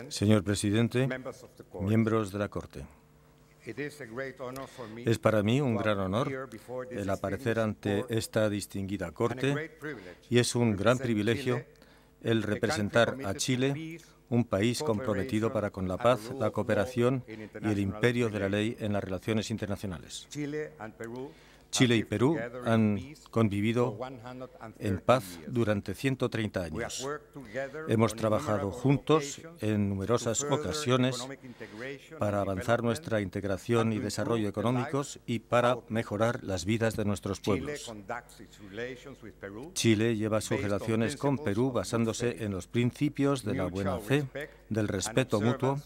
Señor Presidente, miembros de la Corte, es para mí un gran honor el aparecer ante esta distinguida Corte y es un gran privilegio el representar a Chile, un país comprometido para con la paz, la cooperación y el imperio de la ley en las relaciones internacionales. Chile y Perú han convivido en paz durante 130 años. Hemos trabajado juntos en numerosas ocasiones para avanzar nuestra integración y desarrollo económicos y para mejorar las vidas de nuestros pueblos. Chile lleva sus relaciones con Perú basándose en los principios de la buena fe, del respeto mutuo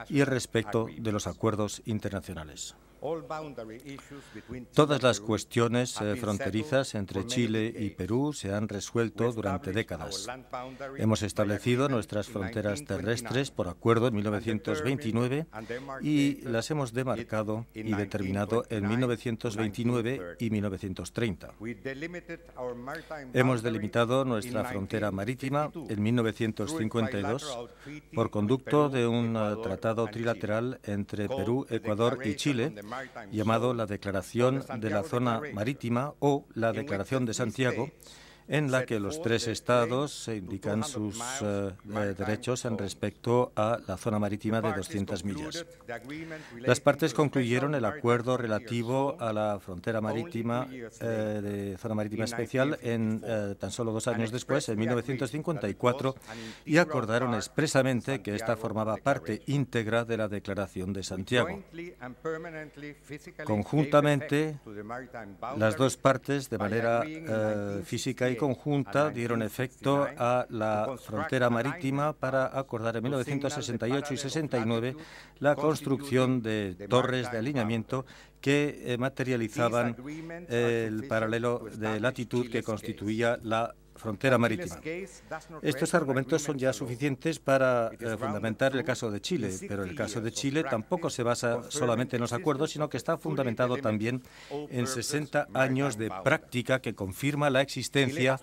y el respeto de los acuerdos internacionales. Todas las cuestiones fronterizas entre Chile y Perú se han resuelto durante décadas. Hemos establecido nuestras fronteras terrestres por acuerdo en 1929 y las hemos demarcado y determinado en 1929 y 1930. Hemos delimitado nuestra frontera marítima en 1952 por conducto de un tratado trilateral entre Perú, Ecuador y Chile, llamado la Declaración de la Zona Marítima o la Declaración de Santiago, en la que los tres estados indican sus derechos en respecto a la zona marítima de 200 millas. Las partes concluyeron el acuerdo relativo a la frontera marítima de zona marítima especial tan solo 2 años después, en 1954, y acordaron expresamente que esta formaba parte íntegra de la Declaración de Santiago. Conjuntamente, las dos partes, de manera física y conjunta, dieron efecto a la frontera marítima para acordar en 1968 y 69 la construcción de torres de alineamiento que materializaban el paralelo de latitud que constituía la frontera marítima. Estos argumentos son ya suficientes para fundamentar el caso de Chile, pero el caso de Chile tampoco se basa solamente en los acuerdos, sino que está fundamentado también en 60 años de práctica que confirma la existencia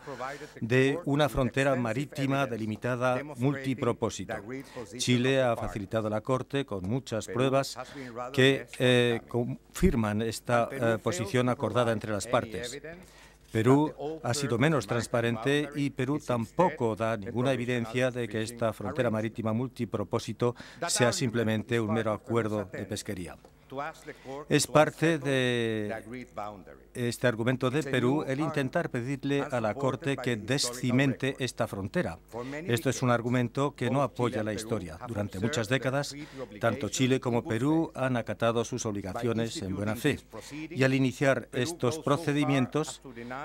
de una frontera marítima delimitada multipropósito. Chile ha facilitado a la Corte con muchas pruebas que confirman esta posición acordada entre las partes. Perú ha sido menos transparente y Perú tampoco da ninguna evidencia de que esta frontera marítima multipropósito sea simplemente un mero acuerdo de pesquería. Es parte de este argumento de Perú el intentar pedirle a la Corte que descimente esta frontera. Esto es un argumento que no apoya la historia. Durante muchas décadas, tanto Chile como Perú han acatado sus obligaciones en buena fe. Y al iniciar estos procedimientos,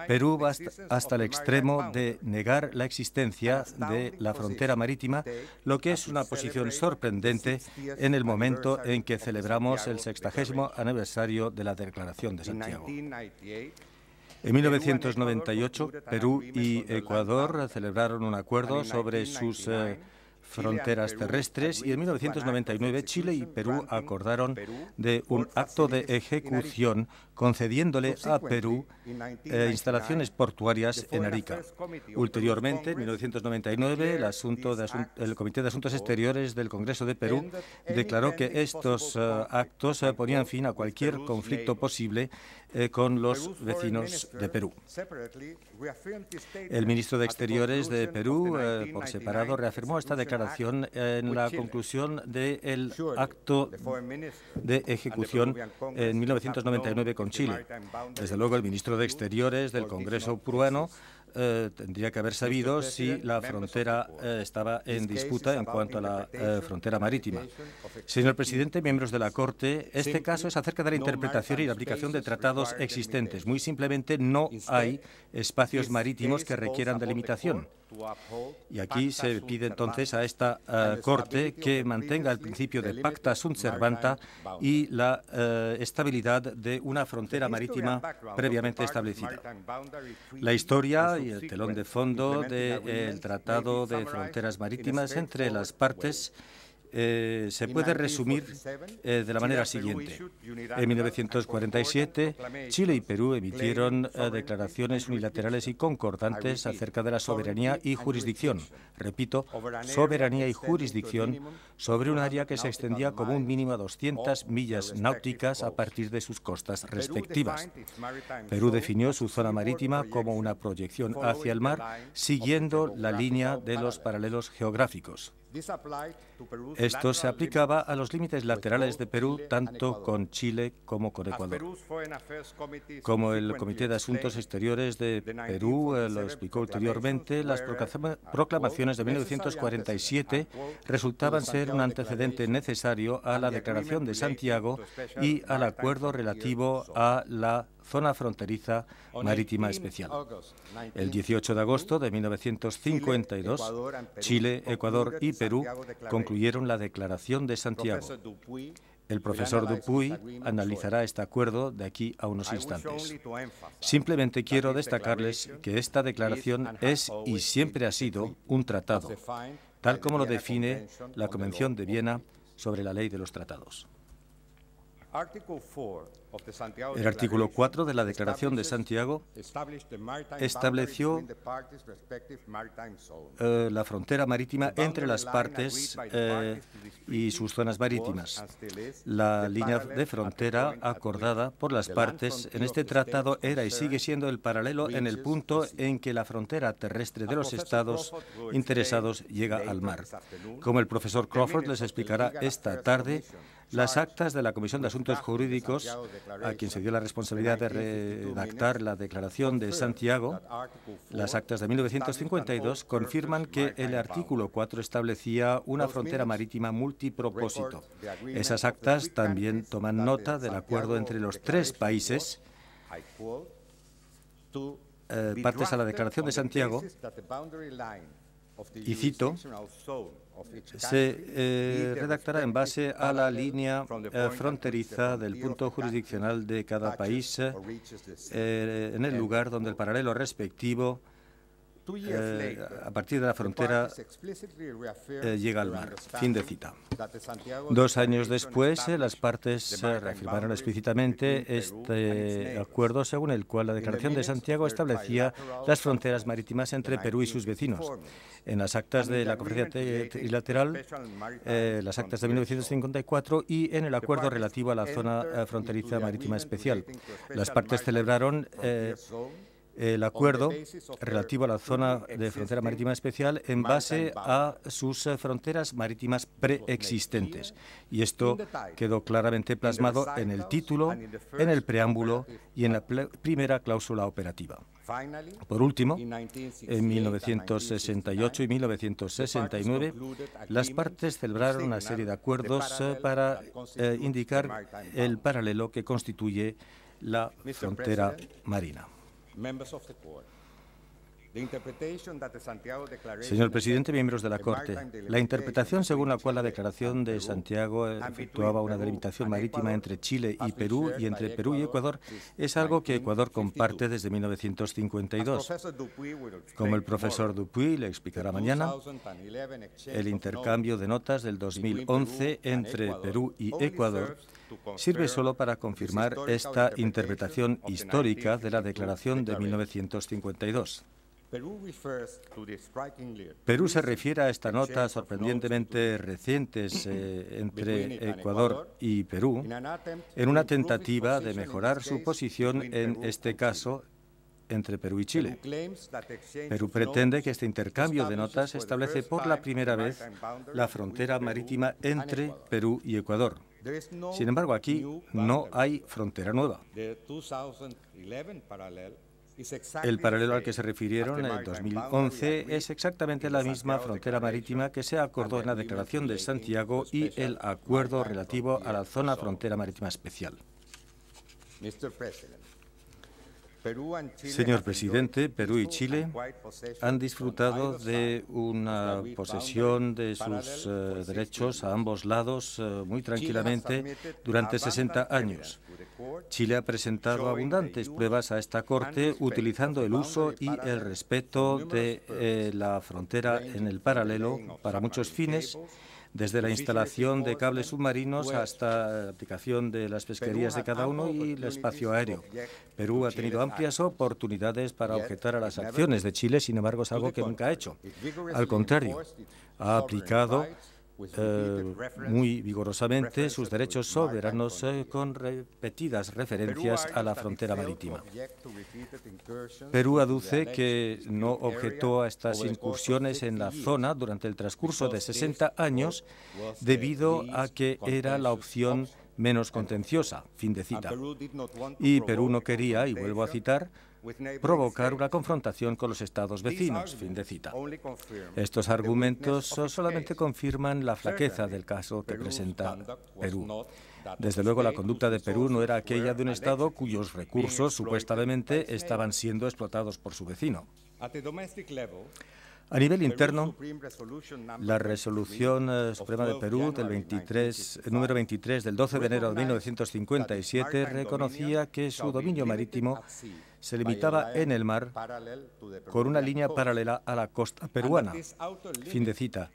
Perú va hasta el extremo de negar la existencia de la frontera marítima, lo que es una posición sorprendente en el momento en que celebramos el 60º aniversario de la Declaración de Santiago. En 1998, Perú y Ecuador celebraron un acuerdo sobre sus fronteras terrestres y en 1999 Chile y Perú acordaron de un acto de ejecución concediéndole a Perú instalaciones portuarias en Arica. Ulteriormente, en 1999, el Comité de Asuntos Exteriores del Congreso de Perú declaró que estos actos ponían fin a cualquier conflicto posible con los vecinos de Perú. El ministro de Exteriores de Perú, por separado, reafirmó esta declaración en la conclusión del acto de ejecución en 1999 con Chile. Desde luego, el ministro de Exteriores del Congreso peruano tendría que haber sabido si la frontera estaba en disputa en cuanto a la frontera marítima. Señor presidente, miembros de la Corte, este caso es acerca de la interpretación y la aplicación de tratados existentes. Muy simplemente, no hay espacios marítimos que requieran delimitación. Y aquí se pide entonces a esta Corte que mantenga el principio de pacta sunt servanda y la estabilidad de una frontera marítima previamente establecida. La historia y el telón de fondo del Tratado de Fronteras Marítimas entre las partes se puede resumir de la manera siguiente. En 1947, Chile y Perú emitieron declaraciones unilaterales y concordantes acerca de la soberanía y jurisdicción. Repito, soberanía y jurisdicción sobre un área que se extendía como un mínimo a 200 millas náuticas a partir de sus costas respectivas. Perú definió su zona marítima como una proyección hacia el mar, siguiendo la línea de los paralelos geográficos. Esto se aplicaba a los límites laterales de Perú, tanto con Chile como con Ecuador. Como el Comité de Asuntos Exteriores de Perú lo explicó ulteriormente, las proclamaciones de 1947 resultaban ser un antecedente necesario a la Declaración de Santiago y al acuerdo relativo a la zona fronteriza marítima especial. El 18 de agosto de 1952, Chile, Ecuador y Perú concluyeron la Declaración de Santiago. El profesor Dupuy analizará este acuerdo de aquí a unos instantes. Simplemente quiero destacarles que esta declaración es y siempre ha sido un tratado, tal como lo define la Convención de Viena sobre la ley de los tratados. El artículo 4 de la Declaración de Santiago estableció la frontera marítima entre las partes y sus zonas marítimas. La línea de frontera acordada por las partes en este tratado era y sigue siendo el paralelo en el punto en que la frontera terrestre de los estados interesados llega al mar. Como el profesor Crawford les explicará esta tarde, las actas de la Comisión de Asuntos Jurídicos, a quien se dio la responsabilidad de redactar la Declaración de Santiago, las actas de 1952, confirman que el artículo 4 establecía una frontera marítima multipropósito. Esas actas también toman nota del acuerdo entre los tres países, partes a la Declaración de Santiago, y cito, se redactará en base a la línea fronteriza del punto jurisdiccional de cada país en el lugar donde el paralelo respectivo a partir de la frontera llega al mar. Fin de cita. 2 años después, las partes reafirmaron explícitamente este acuerdo según el cual la Declaración de Santiago establecía las fronteras marítimas entre Perú y sus vecinos. En las actas de la Conferencia Trilateral, las actas de 1954 y en el acuerdo relativo a la zona fronteriza marítima especial. Las partes celebraron el acuerdo relativo a la zona de frontera marítima especial en base a sus fronteras marítimas preexistentes. Y esto quedó claramente plasmado en el título, en el preámbulo y en la primera cláusula operativa. Por último, en 1968 y 1969, las partes celebraron una serie de acuerdos para indicar el paralelo que constituye la frontera marina. Señor presidente, miembros de la Corte, la interpretación según la cual la Declaración de Santiago efectuaba una delimitación marítima entre Chile y Perú y entre Perú y Ecuador es algo que Ecuador comparte desde 1952. Como el profesor Dupuy le explicará mañana, el intercambio de notas del 2011 entre Perú y Ecuador sirve solo para confirmar esta interpretación histórica de la Declaración de 1952. Perú se refiere a esta nota sorprendentemente recientes entre Ecuador y Perú en una tentativa de mejorar su posición en este caso entre Perú y Chile. Perú pretende que este intercambio de notas establece por la primera vez la frontera marítima entre Perú y Ecuador. Sin embargo, aquí no hay frontera nueva. El paralelo al que se refirieron en el 2011 es exactamente la misma frontera marítima que se acordó en la Declaración de Santiago y el acuerdo relativo a la zona frontera marítima especial. Señor presidente, Perú y Chile han disfrutado de una posesión de sus derechos a ambos lados muy tranquilamente durante 60 años. Chile ha presentado abundantes pruebas a esta Corte utilizando el uso y el respeto de la frontera en el paralelo para muchos fines, desde la instalación de cables submarinos hasta la aplicación de las pesquerías de cada uno y el espacio aéreo. Perú ha tenido amplias oportunidades para objetar a las acciones de Chile, sin embargo es algo que nunca ha hecho. Al contrario, ha aplicado muy vigorosamente sus derechos soberanos con repetidas referencias a la frontera marítima. Perú aduce que no objetó a estas incursiones en la zona durante el transcurso de 60 años debido a que era la opción menos contenciosa, fin de cita. Y Perú no quería, y vuelvo a citar, provocar una confrontación con los estados vecinos, fin de cita. Estos argumentos solamente confirman la flaqueza del caso que presenta Perú. Desde luego, la conducta de Perú no era aquella de un estado cuyos recursos supuestamente estaban siendo explotados por su vecino. A nivel interno, la Resolución Suprema de Perú número 23 del 12 de enero de 1957 reconocía que su dominio marítimo se limitaba en el mar con una línea paralela a la costa peruana, fin de cita,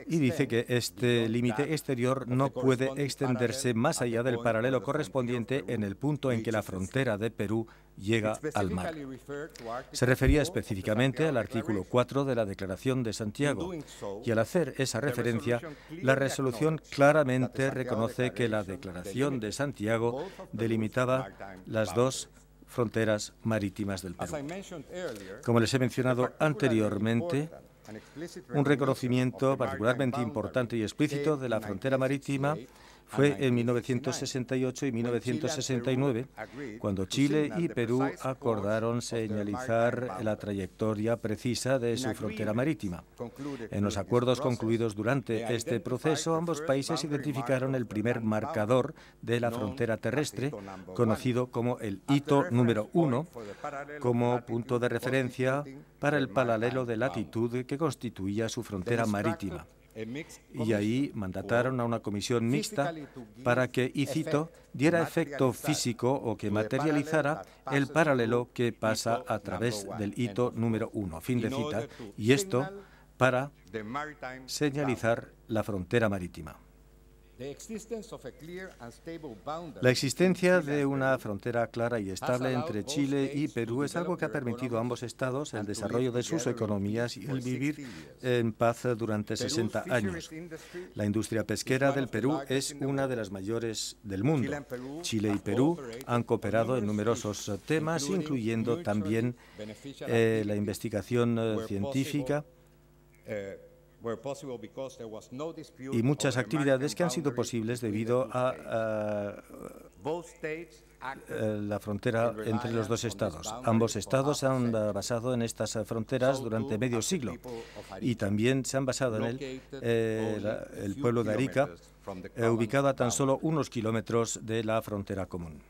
y dice que este límite exterior no puede extenderse más allá del paralelo correspondiente en el punto en que la frontera de Perú llega al mar. Se refería específicamente al artículo 4 de la Declaración de Santiago, y al hacer esa referencia, la resolución claramente reconoce que la Declaración de Santiago delimitaba las dos fronteras marítimas del Perú. Como les he mencionado anteriormente, un reconocimiento particularmente importante y explícito de la frontera marítima fue en 1968 y 1969, cuando Chile y Perú acordaron señalizar la trayectoria precisa de su frontera marítima. En los acuerdos concluidos durante este proceso, ambos países identificaron el primer marcador de la frontera terrestre, conocido como el hito número 1, como punto de referencia para el paralelo de latitud que constituía su frontera marítima. Y ahí mandataron a una comisión mixta para que, y cito, diera efecto físico o que materializara el paralelo que pasa a través del hito número 1, fin de cita, y esto para señalizar la frontera marítima. La existencia de una frontera clara y estable entre Chile y Perú es algo que ha permitido a ambos estados el desarrollo de sus economías y el vivir en paz durante 60 años. La industria pesquera del Perú es una de las mayores del mundo. Chile y Perú han cooperado en numerosos temas, incluyendo también la investigación científica y muchas actividades que han sido posibles debido a la frontera entre los dos estados. Ambos estados se han basado en estas fronteras durante medio siglo y también se han basado en el pueblo de Arica, ubicado a tan solo unos kilómetros de la frontera común.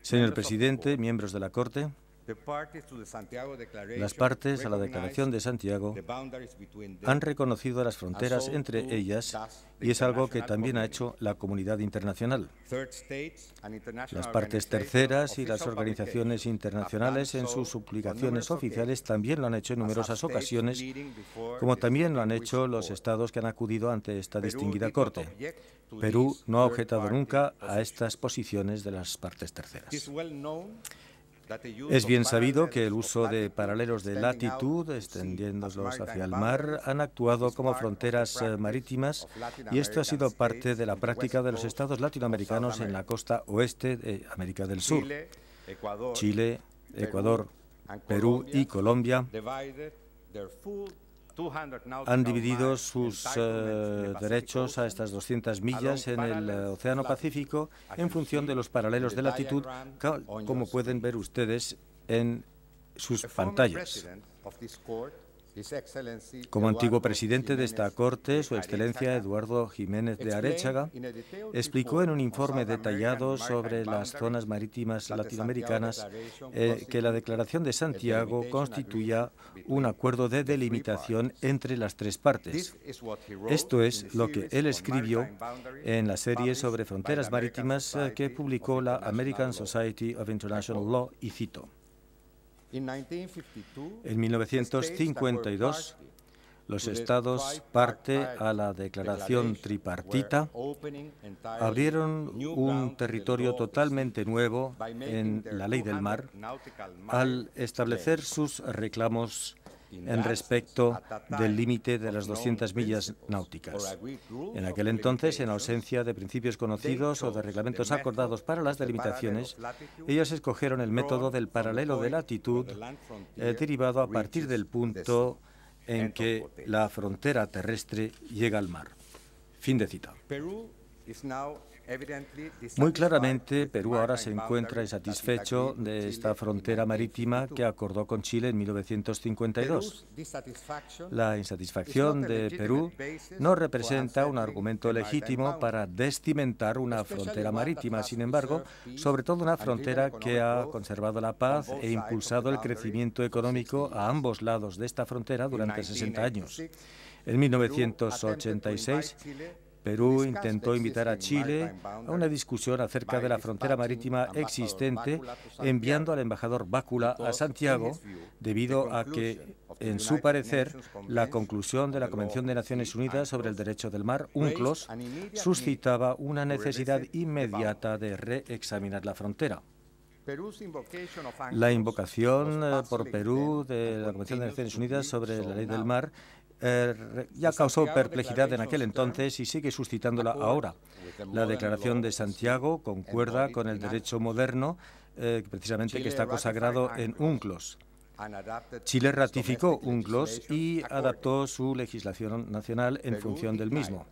Señor presidente, miembros de la Corte, las partes a la Declaración de Santiago han reconocido las fronteras entre ellas y es algo que también ha hecho la comunidad internacional. Las partes terceras y las organizaciones internacionales en sus publicaciones oficiales también lo han hecho en numerosas ocasiones, como también lo han hecho los estados que han acudido ante esta distinguida Corte. Perú no ha objetado nunca a estas posiciones de las partes terceras. Es bien sabido que el uso de paralelos de latitud, extendiéndolos hacia el mar, han actuado como fronteras marítimas y esto ha sido parte de la práctica de los estados latinoamericanos en la costa oeste de América del Sur. Chile, Ecuador, Perú y Colombia han dividido sus derechos a estas 200 millas en el Océano Pacífico en función de los paralelos de latitud, como pueden ver ustedes en sus pantallas. Como antiguo presidente de esta Corte, Su Excelencia Eduardo Jiménez de Aréchaga explicó en un informe detallado sobre las zonas marítimas latinoamericanas que la Declaración de Santiago constituía un acuerdo de delimitación entre las tres partes. Esto es lo que él escribió en la serie sobre fronteras marítimas que publicó la American Society of International Law, y cito: en 1952, Los estados, parte a la declaración tripartita, abrieron un territorio totalmente nuevo en la ley del mar al establecer sus reclamos en respecto del límite de las 200 millas náuticas. En aquel entonces, en ausencia de principios conocidos o de reglamentos acordados para las delimitaciones, ellos escogieron el método del paralelo de latitud derivado a partir del punto en que la frontera terrestre llega al mar. Fin de cita. Muy claramente, Perú ahora se encuentra insatisfecho de esta frontera marítima que acordó con Chile en 1952. La insatisfacción de Perú no representa un argumento legítimo para descimentar una frontera marítima, sin embargo, sobre todo una frontera que ha conservado la paz e impulsado el crecimiento económico a ambos lados de esta frontera durante 60 años. En 1986, Perú intentó invitar a Chile a una discusión acerca de la frontera marítima existente, enviando al embajador Bácula a Santiago, debido a que, en su parecer, la conclusión de la Convención de Naciones Unidas sobre el Derecho del Mar, UNCLOS, suscitaba una necesidad inmediata de reexaminar la frontera. La invocación por Perú de la Convención de Naciones Unidas sobre la Ley del Mar ya causó perplejidad en aquel entonces y sigue suscitándola ahora. La Declaración de Santiago concuerda con el derecho moderno, precisamente que está consagrado en UNCLOS. Chile ratificó UNCLOS y adaptó su legislación nacional en función del mismo.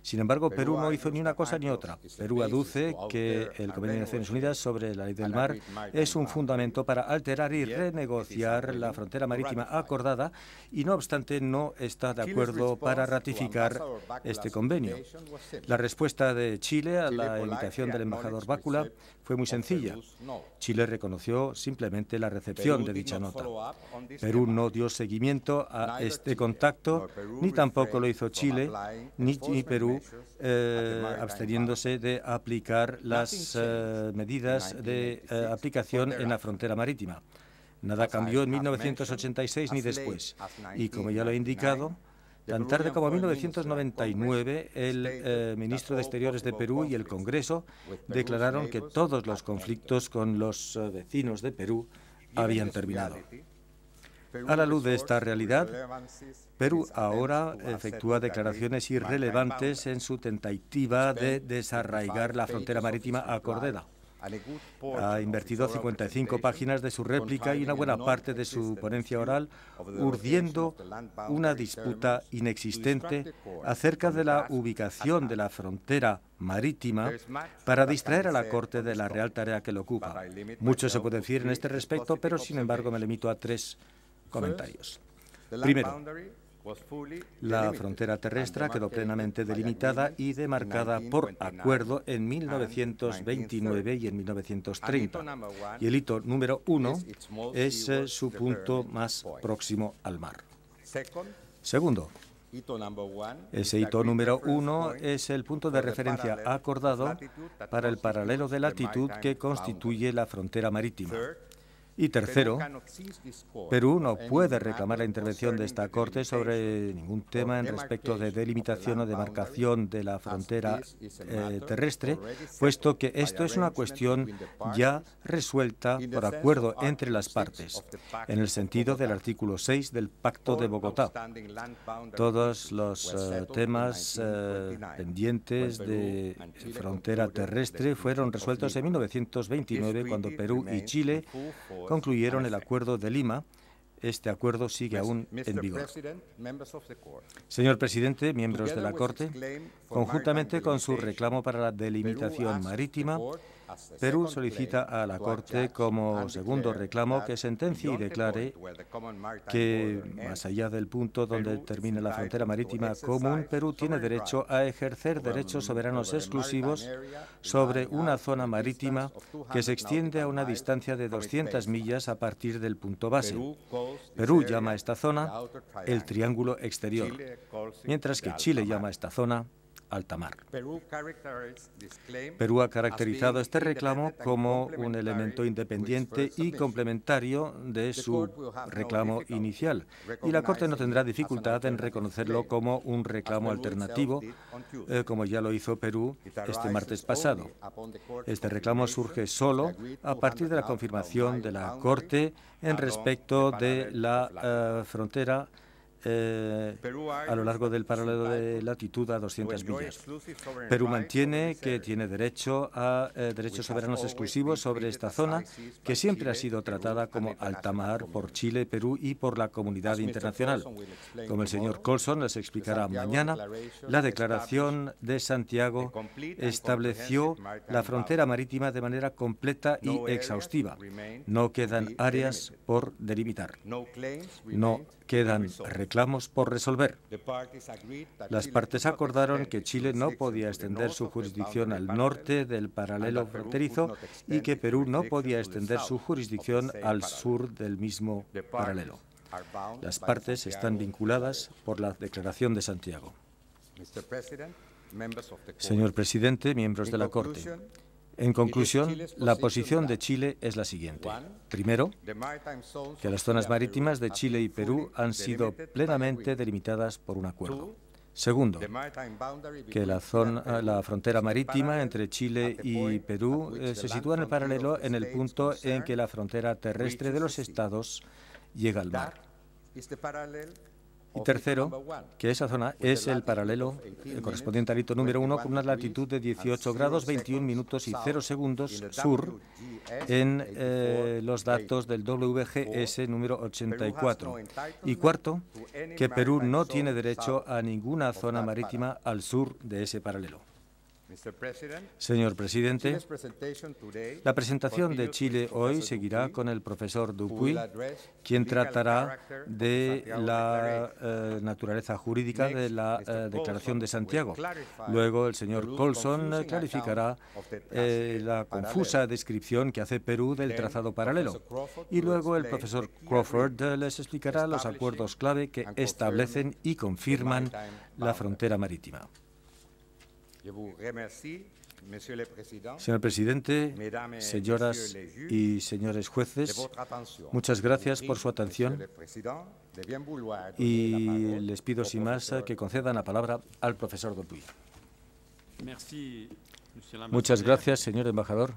Sin embargo, Perú no hizo ni una cosa ni otra. Perú aduce que el Convenio de Naciones Unidas sobre la Ley del Mar es un fundamento para alterar y renegociar la frontera marítima acordada y, no obstante, no está de acuerdo para ratificar este convenio. La respuesta de Chile a la invitación del embajador Bácula fue muy sencilla. Chile reconoció simplemente la recepción de dicha nota. Perú no dio seguimiento a este contacto, ni tampoco lo hizo Chile, ni Perú, absteniéndose de aplicar las medidas de aplicación en la frontera marítima. Nada cambió en 1986 ni después. Y como ya lo he indicado, tan tarde como en 1999, el ministro de Exteriores de Perú y el Congreso declararon que todos los conflictos con los vecinos de Perú habían terminado. A la luz de esta realidad, Perú ahora efectúa declaraciones irrelevantes en su tentativa de desarraigar la frontera marítima acordada. Ha invertido 55 páginas de su réplica y una buena parte de su ponencia oral urdiendo una disputa inexistente acerca de la ubicación de la frontera marítima para distraer a la Corte de la real tarea que le ocupa. Mucho se puede decir en este respecto, pero sin embargo me limito a 3 comentarios. Primero, la frontera terrestre quedó plenamente delimitada y demarcada por acuerdo en 1929 y en 1930. Y el hito número 1 es su punto más próximo al mar. Segundo, ese hito número 1 es el punto de referencia acordado para el paralelo de latitud que constituye la frontera marítima. Y tercero, Perú no puede reclamar la intervención de esta Corte sobre ningún tema en respecto de delimitación o demarcación de la frontera terrestre, puesto que esto es una cuestión ya resuelta por acuerdo entre las partes, en el sentido del artículo 6 del Pacto de Bogotá. Todos los temas pendientes de frontera terrestre fueron resueltos en 1929, cuando Perú y Chile concluyeron el Acuerdo de Lima. Este acuerdo sigue aún en vigor. Señor presidente, miembros de la Corte, conjuntamente con su reclamo para la delimitación marítima, Perú solicita a la Corte como segundo reclamo que sentencie y declare que, más allá del punto donde termina la frontera marítima común, Perú tiene derecho a ejercer derechos soberanos exclusivos sobre una zona marítima que se extiende a una distancia de 200 millas a partir del punto base. Perú llama a esta zona el Triángulo Exterior, mientras que Chile llama a esta zona alta mar. Perú ha caracterizado este reclamo como un elemento independiente y complementario de su reclamo inicial, y la Corte no tendrá dificultad en reconocerlo como un reclamo alternativo, como ya lo hizo Perú este martes pasado. Este reclamo surge solo a partir de la confirmación de la Corte en respecto de la frontera a lo largo del paralelo de latitud a 200 millas. Perú mantiene que tiene derechos soberanos exclusivos sobre esta zona, que siempre ha sido tratada como alta mar por Chile, Perú y por la comunidad internacional. Como el señor Colson les explicará mañana, la Declaración de Santiago estableció la frontera marítima de manera completa y exhaustiva. No quedan áreas por delimitar. No quedan reclamos por resolver. Las partes acordaron que Chile no podía extender su jurisdicción al norte del paralelo fronterizo y que Perú no podía extender su jurisdicción al sur del mismo paralelo. Las partes están vinculadas por la Declaración de Santiago. Señor presidente, miembros de la Corte, en conclusión, la posición de Chile es la siguiente. Primero, que las zonas marítimas de Chile y Perú han sido plenamente delimitadas por un acuerdo. Segundo, que la frontera marítima entre Chile y Perú se sitúa en el paralelo en el punto en que la frontera terrestre de los estados llega al mar. Y tercero, que esa zona es el paralelo correspondiente al hito número 1 con una latitud de 18 grados 21 minutos y 0 segundos sur en los datos del WGS número 84. Y cuarto, que Perú no tiene derecho a ninguna zona marítima al sur de ese paralelo. Señor presidente, la presentación de Chile hoy seguirá con el profesor Dupuy, quien tratará de la naturaleza jurídica de la Declaración de Santiago. Luego el señor Colson clarificará la confusa descripción que hace Perú del trazado paralelo. Y luego el profesor Crawford les explicará los acuerdos clave que establecen y confirman la frontera marítima. Señor presidente, señoras y señores jueces, muchas gracias por su atención y les pido sin más que concedan la palabra al profesor Dupuy. Muchas gracias, señor embajador.